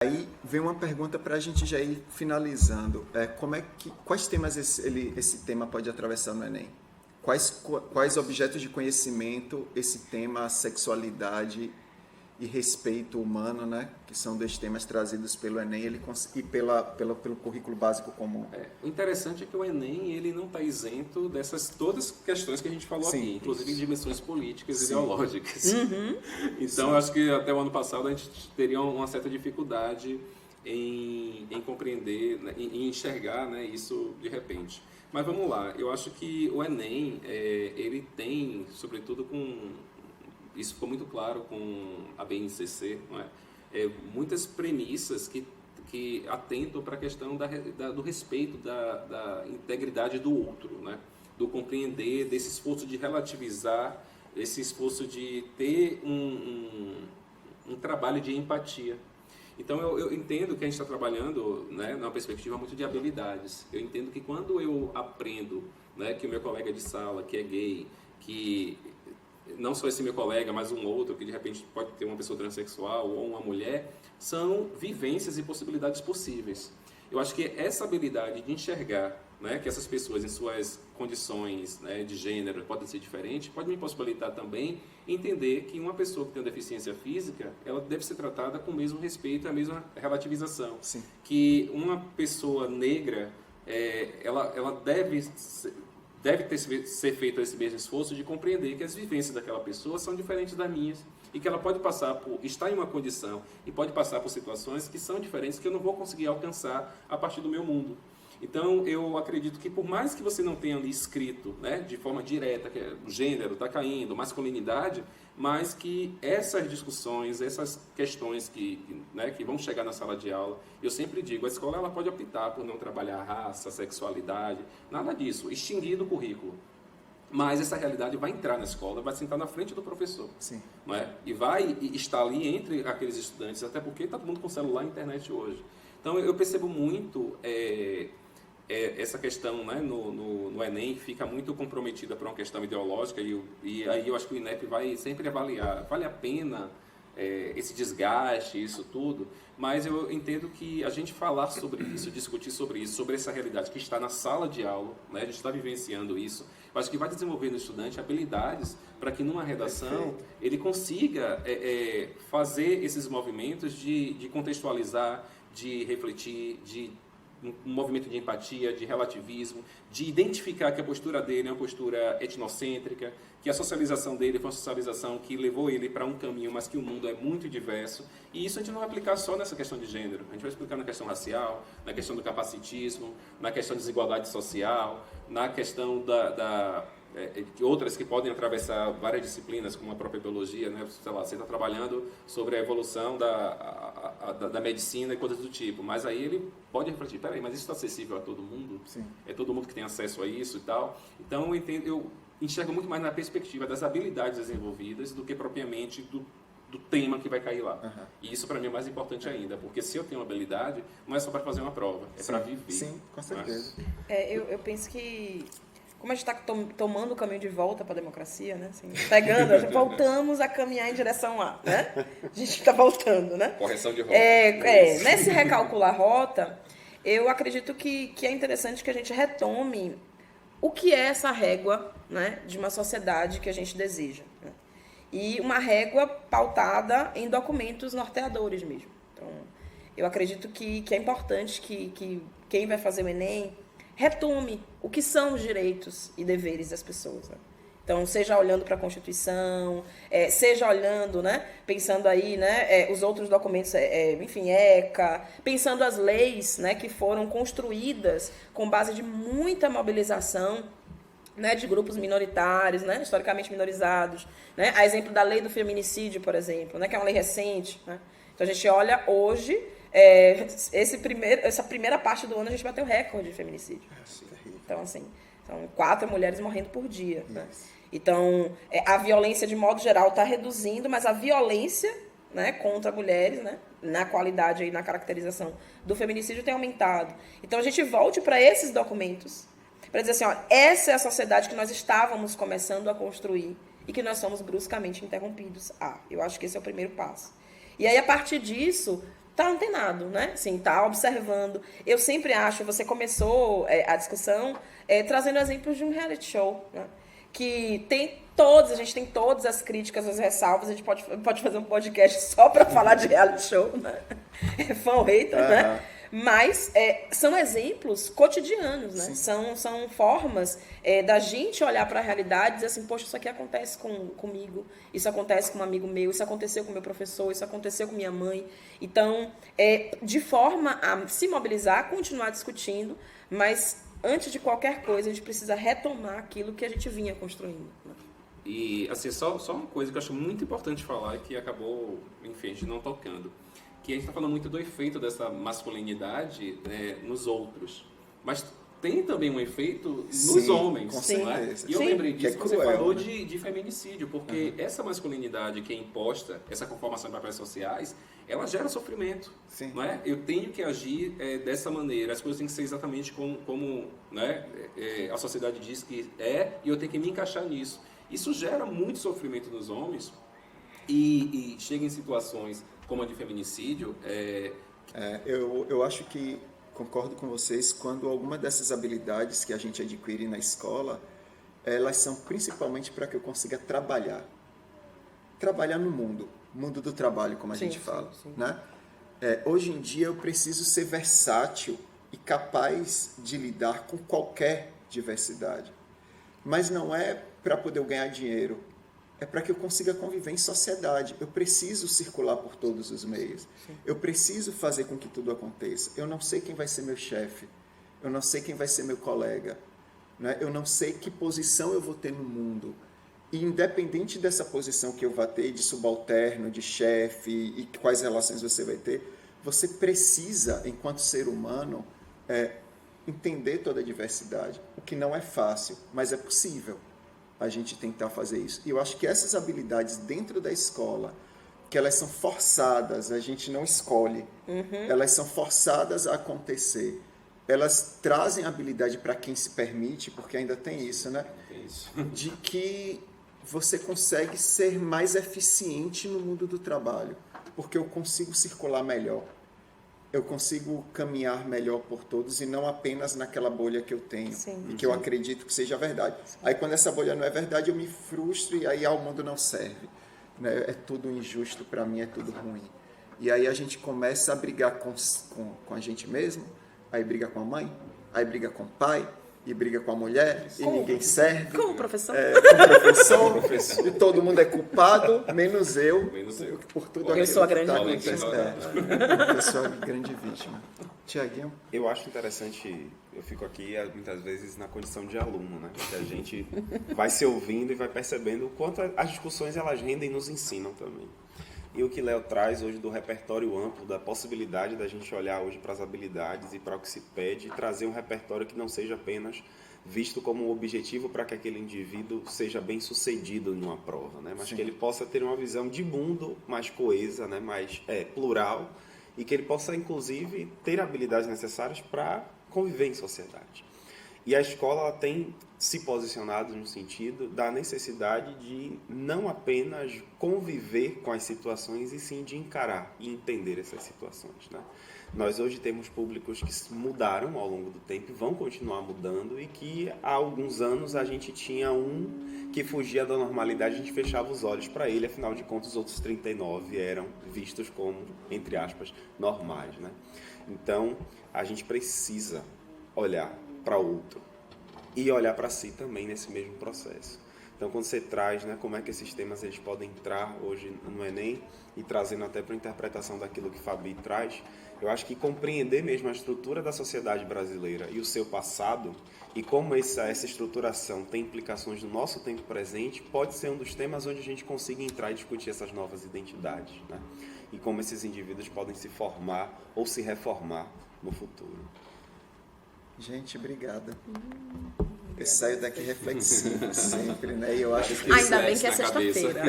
Aí vem uma pergunta para a gente já ir finalizando. Quais temas esse tema pode atravessar no Enem? Quais objetos de conhecimento esse tema, sexualidade e respeito humano, né, que são dois temas trazidos pelo Enem e pelo currículo básico comum? O interessante é que o Enem ele não está isento dessas todas as questões que a gente falou aqui, inclusive dimensões políticas e ideológicas. Então, acho que até o ano passado a gente teria uma certa dificuldade em compreender, né, em enxergar, né, isso de repente. Mas vamos lá, eu acho que o Enem, ele tem, sobretudo isso ficou muito claro com a BNCC, não é? Muitas premissas que atentam para a questão do respeito, da integridade do outro, né? Do compreender, desse esforço de relativizar, esse esforço de ter um trabalho de empatia. Então, eu entendo que a gente está trabalhando, né, numa perspectiva muito de habilidades. Eu entendo que quando eu aprendo, né, que o meu colega de sala, que é gay, que não só esse meu colega, mas um outro, que de repente pode ter uma pessoa transexual ou uma mulher, são vivências e possibilidades possíveis. Eu acho que essa habilidade de enxergar, né, que essas pessoas em suas condições, né, de gênero podem ser diferentes, pode me possibilitar também entender que uma pessoa que tem uma deficiência física, ela deve ser tratada com o mesmo respeito e a mesma relativização. Sim. Que uma pessoa negra, ela deve ser feito esse mesmo esforço de compreender que as vivências daquela pessoa são diferentes das minhas e que ela pode estar em uma condição e pode passar por situações que são diferentes que eu não vou conseguir alcançar a partir do meu mundo. Então, eu acredito que por mais que você não tenha ali escrito, né, de forma direta, que o gênero está caindo, masculinidade, mas que essas discussões, essas questões que vão chegar na sala de aula, eu sempre digo, a escola ela pode optar por não trabalhar raça, sexualidade, nada disso, extinguir do currículo. Mas essa realidade vai entrar na escola, vai sentar na frente do professor. Sim. Não é? E vai estar ali entre aqueles estudantes, até porque está todo mundo com celular e internet hoje. Então, eu percebo muito essa questão, né, no Enem fica muito comprometida por uma questão ideológica e aí eu acho que o INEP vai sempre avaliar, vale a pena esse desgaste, isso tudo, mas eu entendo que a gente falar sobre isso, discutir sobre isso, sobre essa realidade que está na sala de aula, né, a gente está vivenciando isso, eu acho que vai desenvolver no estudante habilidades para que numa redação ele consiga fazer esses movimentos de contextualizar, de refletir, de um movimento de empatia, de relativismo, de identificar que a postura dele é uma postura etnocêntrica, que a socialização dele foi uma socialização que levou ele para um caminho, mas que o mundo é muito diverso. E isso a gente não vai aplicar só nessa questão de gênero, a gente vai explicar na questão racial, na questão do capacitismo, na questão da desigualdade social, na questão de outras que podem atravessar várias disciplinas, como a própria biologia, né? Sei lá, você está trabalhando sobre a evolução da medicina e coisas do tipo, mas aí ele pode refletir, peraí, mas isso está acessível a todo mundo? Sim. É todo mundo que tem acesso a isso e tal? Então eu enxergo muito mais na perspectiva das habilidades desenvolvidas do que propriamente do tema que vai cair lá. Uhum. E isso para mim é mais importante ainda, porque se eu tenho uma habilidade, não é só para fazer uma prova, é para viver. Sim, com certeza. Eu penso que, como a gente está tomando o caminho de volta para a democracia, né? Assim, voltamos a caminhar em direção lá, né? A gente está voltando, né? Correção de rota. Nesse recalcular rota, eu acredito que é interessante que a gente retome o que é essa régua, né, de uma sociedade que a gente deseja, né? E uma régua pautada em documentos norteadores mesmo. Então, eu acredito que é importante que quem vai fazer o Enem retome o que são os direitos e deveres das pessoas, né? Então, seja olhando para a Constituição, seja olhando, né, pensando aí, né, os outros documentos, enfim, ECA, pensando as leis, né, que foram construídas com base de muita mobilização, né, de grupos minoritários, né, historicamente minorizados, né, a exemplo da lei do feminicídio, por exemplo, né, que é uma lei recente, né? Então, a gente olha hoje, essa primeira parte do ano a gente bateu recorde de feminicídio. Então, assim, são 4 mulheres morrendo por dia, né? Então, a violência, de modo geral, está reduzindo, mas a violência, né, contra mulheres, né, na qualidade e na caracterização do feminicídio tem aumentado. Então, a gente volte para esses documentos para dizer assim, ó, essa é a sociedade que nós estávamos começando a construir e que nós somos bruscamente interrompidos. Eu acho que esse é o primeiro passo. E aí, a partir disso, tá antenado, né? Assim, tá observando. Eu sempre acho, você começou a discussão trazendo exemplos de um reality show, né? Que a gente tem todas as críticas, as ressalvas, a gente pode fazer um podcast só para falar de reality show, né? Fã ou hater, né? Mas são exemplos cotidianos, né? São formas da gente olhar para a realidade e dizer assim, poxa, isso aqui acontece comigo, isso acontece com um amigo meu, isso aconteceu com meu professor, isso aconteceu com minha mãe. Então, de forma a se mobilizar, continuar discutindo, mas antes de qualquer coisa, a gente precisa retomar aquilo que a gente vinha construindo, né? E, assim, só uma coisa que eu acho muito importante falar e que acabou, enfim, a gente não tocando. Que a gente está falando muito do efeito dessa masculinidade nos outros. Mas tem também um efeito nos homens. Com certeza. E eu lembrei disso que quando você cruel, falou né? de feminicídio, porque essa masculinidade que é imposta, essa conformação em papéis sociais, ela gera sofrimento. Sim. Não é? Eu tenho que agir dessa maneira, as coisas têm que ser exatamente como né, a sociedade diz que e eu tenho que me encaixar nisso. Isso gera muito sofrimento nos homens e chega em situações como a de feminicídio. Eu acho que concordo com vocês quando alguma dessas habilidades que a gente adquire na escola, elas são principalmente para que eu consiga trabalhar no mundo do trabalho, como a gente fala, sim. né? Hoje em dia eu preciso ser versátil e capaz de lidar com qualquer diversidade, mas não é para poder ganhar dinheiro, é para que eu consiga conviver em sociedade. Eu preciso circular por todos os meios. Sim. Eu preciso fazer com que tudo aconteça. Eu não sei quem vai ser meu chefe. Eu não sei quem vai ser meu colega. Né? Eu não sei que posição eu vou ter no mundo. E independente dessa posição que eu vá ter, de subalterno, de chefe, e quais relações você vai ter, você precisa, enquanto ser humano, entender toda a diversidade. O que não é fácil, mas é possível a gente tentar fazer isso. E eu acho que essas habilidades dentro da escola, que elas são forçadas, a gente não escolhe, elas são forçadas a acontecer. Elas trazem habilidade para quem se permite, porque ainda tem isso, né? Tem isso. De que você consegue ser mais eficiente no mundo do trabalho, porque eu consigo circular melhor. Eu consigo caminhar melhor por todos e não apenas naquela bolha que eu tenho. Sim. E que eu acredito que seja verdade. Sim. Aí quando essa bolha não é verdade, eu me frustro e aí o mundo não serve. Né? É tudo injusto para mim, é tudo ruim. E aí a gente começa a brigar com a gente mesmo, aí briga com a mãe, aí briga com o pai, e briga com a mulher, e ninguém serve. Com o professor. Com o professor. E todo mundo é culpado, menos eu. Por tudo eu sou a grande vítima. Eu sou a grande vítima. Tiaguinho? Eu acho interessante, eu fico aqui muitas vezes na condição de aluno, né? Que a gente vai se ouvindo e vai percebendo o quanto as discussões elas rendem e nos ensinam também. E o que Léo traz hoje do repertório amplo, da possibilidade da gente olhar hoje para as habilidades e para o que se pede e trazer um repertório que não seja apenas visto como um objetivo para que aquele indivíduo seja bem sucedido numa prova, né? Mas Sim. que ele possa ter uma visão de mundo mais coesa, né? Mais plural, e que ele possa, inclusive, ter habilidades necessárias para conviver em sociedade. E a escola ela tem se posicionado no sentido da necessidade de não apenas conviver com as situações, e sim de encarar e entender essas situações, né? Nós hoje temos públicos que mudaram ao longo do tempo e vão continuar mudando, e que há alguns anos a gente tinha um que fugia da normalidade, a gente fechava os olhos para ele, afinal de contas os outros 39 eram vistos como, entre aspas, normais, né? Então, a gente precisa olhar para o outro e olhar para si também nesse mesmo processo. Então, quando você traz, né, como é que esses temas eles podem entrar hoje no Enem, e trazendo até para a interpretação daquilo que Fabi traz, eu acho que compreender mesmo a estrutura da sociedade brasileira e o seu passado, e como essa estruturação tem implicações no nosso tempo presente, pode ser um dos temas onde a gente consiga entrar e discutir essas novas identidades, né? E como esses indivíduos podem se formar ou se reformar no futuro. Gente, obrigada. Eu saio daqui reflexivo sempre, né? E eu acho que ainda bem que é sexta-feira.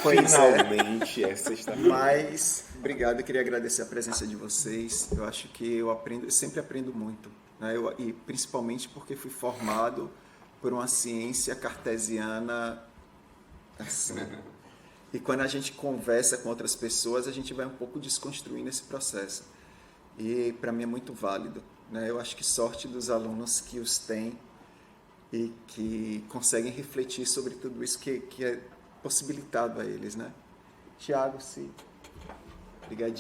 Finalmente é sexta-feira. Mas, obrigado, eu queria agradecer a presença de vocês. Eu acho que eu sempre aprendo muito, né? E principalmente porque fui formado por uma ciência cartesiana assim. E quando a gente conversa com outras pessoas, a gente vai um pouco desconstruindo esse processo. E para mim é muito válido, né? Eu acho que sorte dos alunos que os têm e que conseguem refletir sobre tudo isso que é possibilitado a eles, né? Tiago, sim. Obrigadinho.